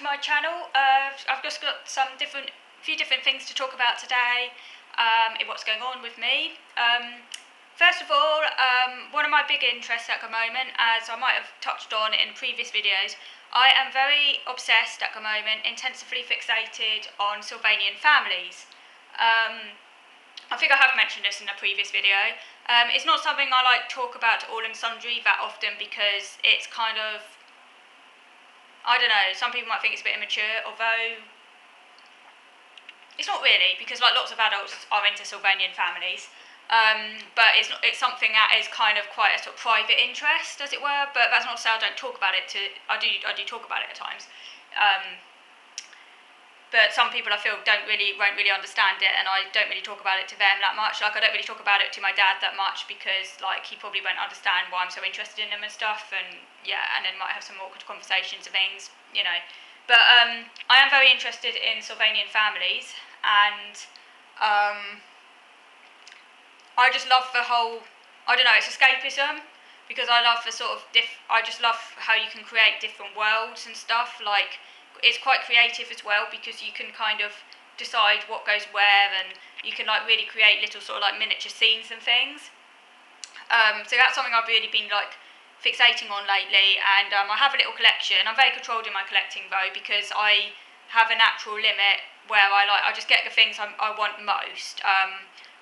my channel. I've just got few different things to talk about today in what's going on with me. First of all, one of my big interests at the moment, as I might have touched on in previous videos, I am very obsessed at the moment, intensively fixated on Sylvanian families. I think I have mentioned this in a previous video. It's not something I like talk about all and sundry that often because it's kind of, I don't know, some people might think it's a bit immature, although it's not really, because like lots of adults are into Sylvanian families. But it's something that is kind of quite a sort of private interest, as it were. But that's not to say I don't talk about it. I do talk about it at times. But some people I feel won't really understand it, and I don't really talk about it to them that much. Like I don't really talk about it to my dad that much because like he probably won't understand why I'm so interested in them and stuff. And yeah, and then might have some awkward conversations and things, you know. But I am very interested in Sylvanian families, and I just love the whole, I don't know, it's escapism, because I love the sort of, I just love how you can create different worlds and stuff. Like, it's quite creative as well, because you can kind of decide what goes where, and you can like really create little sort of like miniature scenes and things. So that's something I've really been like fixating on lately, and I have a little collection. I'm very controlled in my collecting though, because I have a natural limit where I just get the things I want most.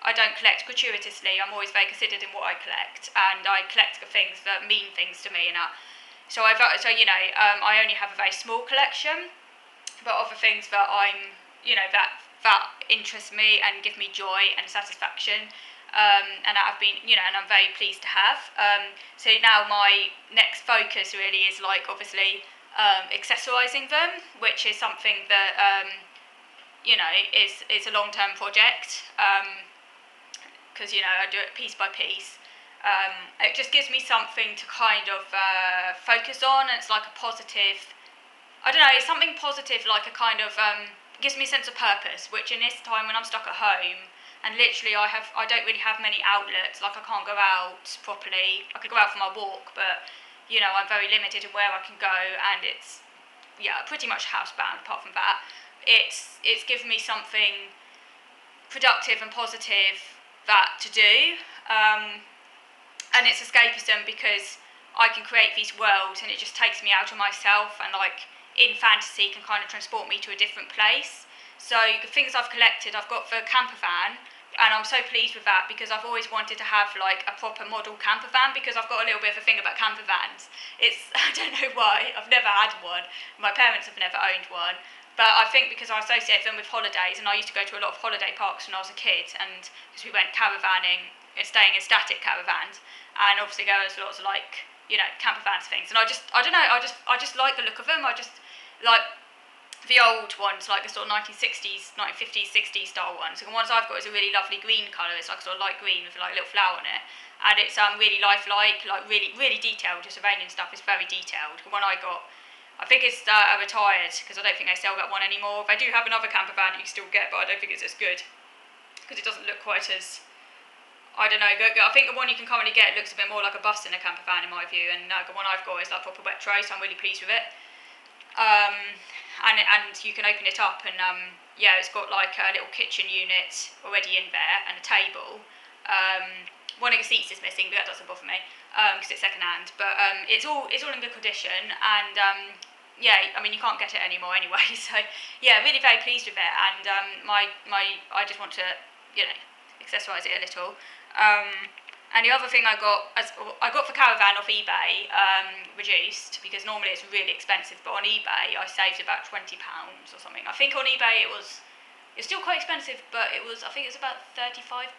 I don't collect gratuitously. I'm always very considered in what I collect, and I collect the things that mean things to me and that. So I only have a very small collection, but of the things that that interest me and give me joy and satisfaction, and that I've been, and I'm very pleased to have. So now my next focus really is like obviously accessorising them, which is something that is a long-term project, because I do it piece by piece. It just gives me something to kind of focus on, and it's like a positive, I don't know, it's something positive, like a kind of, gives me a sense of purpose, which in this time when I'm stuck at home, and literally I don't really have many outlets, like I can't go out properly. I could go out for my walk, but, I'm very limited in where I can go, and it's, pretty much housebound apart from that. It's given me something productive and positive to do, and it's escapism because I can create these worlds, and it just takes me out of myself, and like in fantasy can kind of transport me to a different place. So the things I've collected, I've got the camper van, and I'm so pleased with that because I've always wanted to have like a proper model camper van, because I've got a little bit of a thing about camper vans. I don't know why, I've never had one. My parents have never owned one. But I think because I associate them with holidays, and I used to go to a lot of holiday parks when I was a kid, and because we went caravanning and staying in static caravans, and obviously there was lots of like, camper vans things, and I just like the look of them. I just like the old ones, like the sort of 1950s, 60s style ones. And the ones I've got is a really lovely green colour. It's like sort of light green with like a little flower on it, and it's really lifelike, like really detailed. The Sylvanian stuff is very detailed. The one I got, I think it's retired, because I don't think they sell that one anymore. They do have another camper van you can still get, but I don't think it's as good, because it doesn't look quite as, I don't know, I think the one you can currently get looks a bit more like a bus than a camper van in my view, and the one I've got is like proper retro, so I'm really pleased with it. And you can open it up, and it's got like a little kitchen unit already in there, and a table. One of the seats is missing, but that doesn't bother me, because it's second hand. But it's all in good condition, and you can't get it anymore anyway. So really very pleased with it, and I just want to accessorise it a little. And the other thing I got the caravan off eBay, reduced, because normally it's really expensive, but on eBay I saved about £20 or something. I think on eBay it's still quite expensive, but I think it was about £35.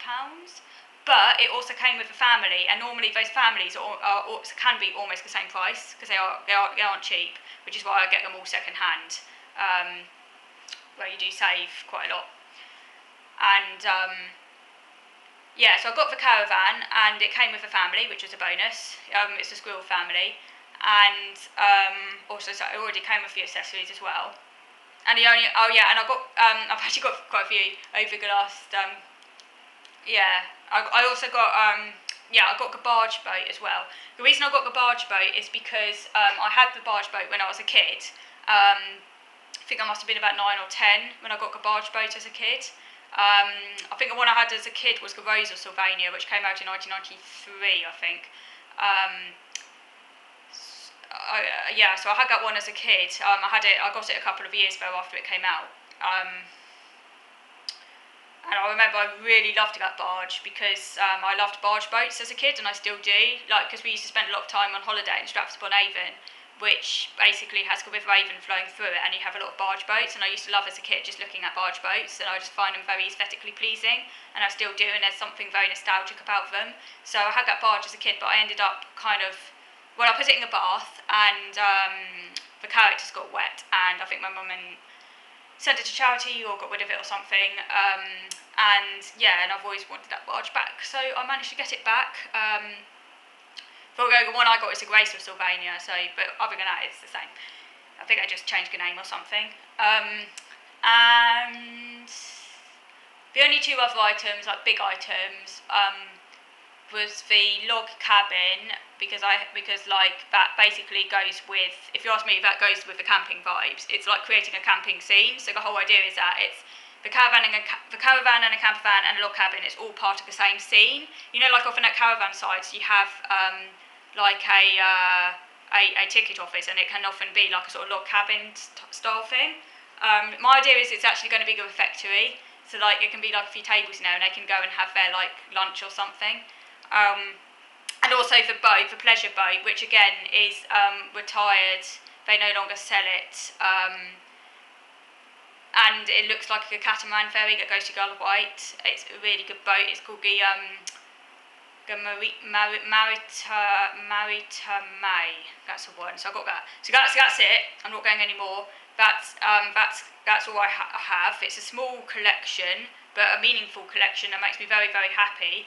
But it also came with a family, and normally those families can be almost the same price, because they aren't cheap, which is why I get them all second hand, where you do save quite a lot. And so I got the caravan, and it came with a family, which was a bonus. It's a squirrel family, and also so it already came with the accessories as well. And I've actually got quite a few over the last. I also got I got the barge boat as well. The reason I got the barge boat is because I had the barge boat when I was a kid, think I must have been about 9 or 10 when I got a barge boat as a kid. I think the one I had as a kid was the Rose of Sylvania, which came out in 1993, I think. So I had that one as a kid. I got it a couple of years ago after it came out. And I remember I really loved that barge because I loved barge boats as a kid, and I still do. Like, because we used to spend a lot of time on holiday in Stratford-upon-Avon, which basically has the River Avon flowing through it, and you have a lot of barge boats. And I used to love as a kid just looking at barge boats, and I just find them very aesthetically pleasing, and I still do. And there's something very nostalgic about them. So I had that barge as a kid, but I ended up I put it in the bath, and the characters got wet, and I think my mum sent it to charity or got rid of it or something. And I've always wanted that barge back, so I managed to get it back. The one I got is the Grace of Sylvania, but other than that, it's the same. I think I just changed the name or something. And the only two other items, like big items, was the log cabin, because that basically goes with, if you ask me, that goes with the camping vibes. It's like creating a camping scene. So the whole idea is that it's the caravan and a camper van and a log cabin. It's all part of the same scene. You know, like often at caravan sites, you have a ticket office, and it can often be like a sort of log cabin style thing. My idea is it's actually going to be a refectory. So like it can be like a few tables now, and they can go and have their like lunch or something. And also the boat, the pleasure boat, which again is retired. They no longer sell it, and it looks like a catamaran ferry that goes to Isle of Wight. It's a really good boat. It's called the Maritime. That's the one. So I got that. So that's it. I'm not going anymore. That's all I have. It's a small collection, but a meaningful collection that makes me very, very happy.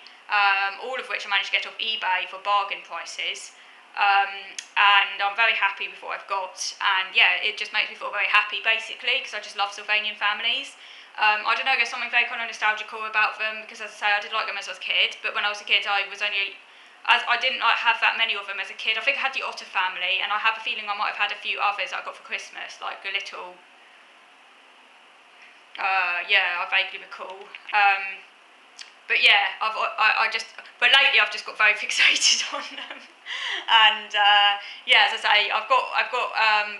All of which I managed to get off eBay for bargain prices. And I'm very happy with what I've got. And it just makes me feel very happy, basically, because I just love Sylvanian families. I don't know, there's something very kind of nostalgical about them, because as I say, I did like them as I was a kid, but when I was a kid, I didn't have that many of them as a kid. I think I had the Otter family, and I have a feeling I might have had a few others that I got for Christmas, like a little, I vaguely recall. But lately I've just got very fixated on them, and as I say, I've got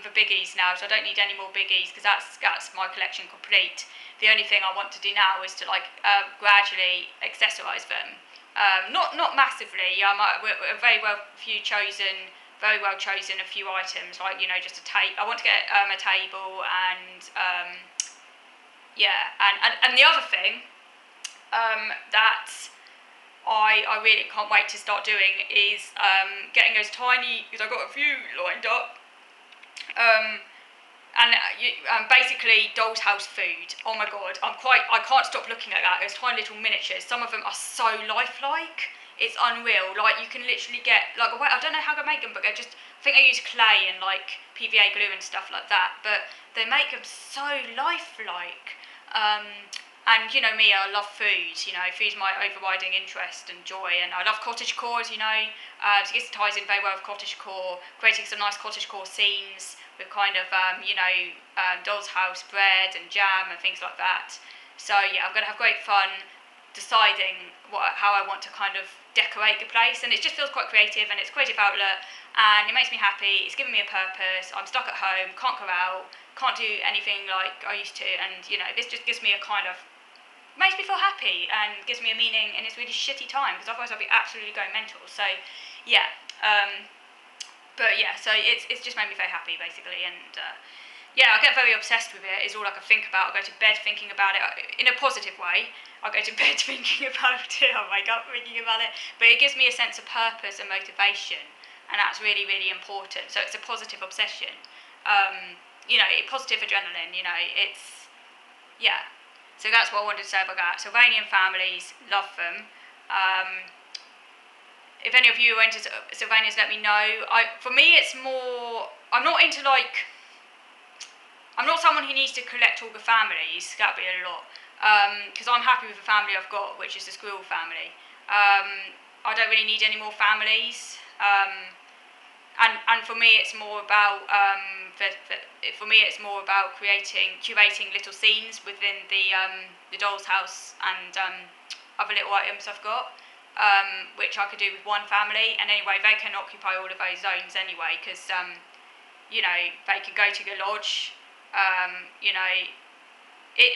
the biggies now, so I don't need any more biggies, because that's my collection complete. The only thing I want to do now is to gradually accessorise them, not massively. We're very well chosen a few items, like just a tape. I want to get a table, and and the other thing that I really can't wait to start doing is getting those tiny, because I've got a few lined up, basically doll's house food. Oh my god, I can't stop looking at that. Those tiny little miniatures. Some of them are so lifelike. It's unreal. Like, you can literally get I don't know how they make them, but I think they use clay and like PVA glue and stuff like that. But they make them so lifelike. And you know me, I love food. Food's my overriding interest and joy, and I love cottagecore, as you know. So this ties in very well with cottagecore, creating some nice cottagecore scenes with kind of doll's house bread and jam and things like that. So I'm going to have great fun deciding how I want to kind of decorate the place, and it just feels quite creative, and it's a creative outlet, and it makes me happy. It's giving me a purpose. I'm stuck at home, can't go out, can't do anything like I used to, and this just gives me a kind of, makes me feel happy and gives me a meaning in this really shitty time, because otherwise I'll be absolutely going mental. So so it's just made me very happy, basically, and I get very obsessed with it. Is all I can think about. I go to bed thinking about it in a positive way. I go to bed thinking about it. I wake up thinking about it, but it gives me a sense of purpose and motivation, and that's really, really important. So it's a positive obsession. Positive adrenaline. So that's what I wanted to say about that. Sylvanian families, love them. If any of you are into Sylvanians, let me know. For me, it's more, I'm not someone who needs to collect all the families. That'd be a lot. Because I'm happy with the family I've got, which is the squirrel family. I don't really need any more families. and for me it's more about for me it's more about curating little scenes within the doll's house and other little items I've got, which I could do with one family, and anyway they can occupy all of those zones anyway, because you know, they can go to the lodge. You know,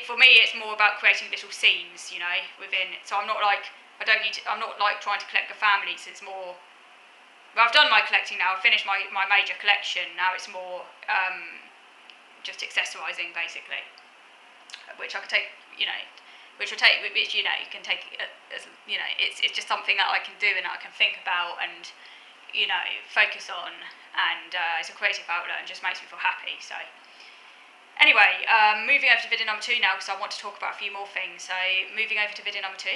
for me it's more about creating little scenes, you know, within it. So I'm not like I'm not like trying to collect the families. It's more, well, I've done my collecting now. I've finished my major collection. Now it's more just accessorising basically, which I could take, you know, which you know, you can take as, you know, it's just something that I can do and that I can think about and, you know, focus on, and it's a creative outlet and just makes me feel happy. So anyway, moving over to video number 2 now, because I want to talk about a few more things. So moving over to video number 2.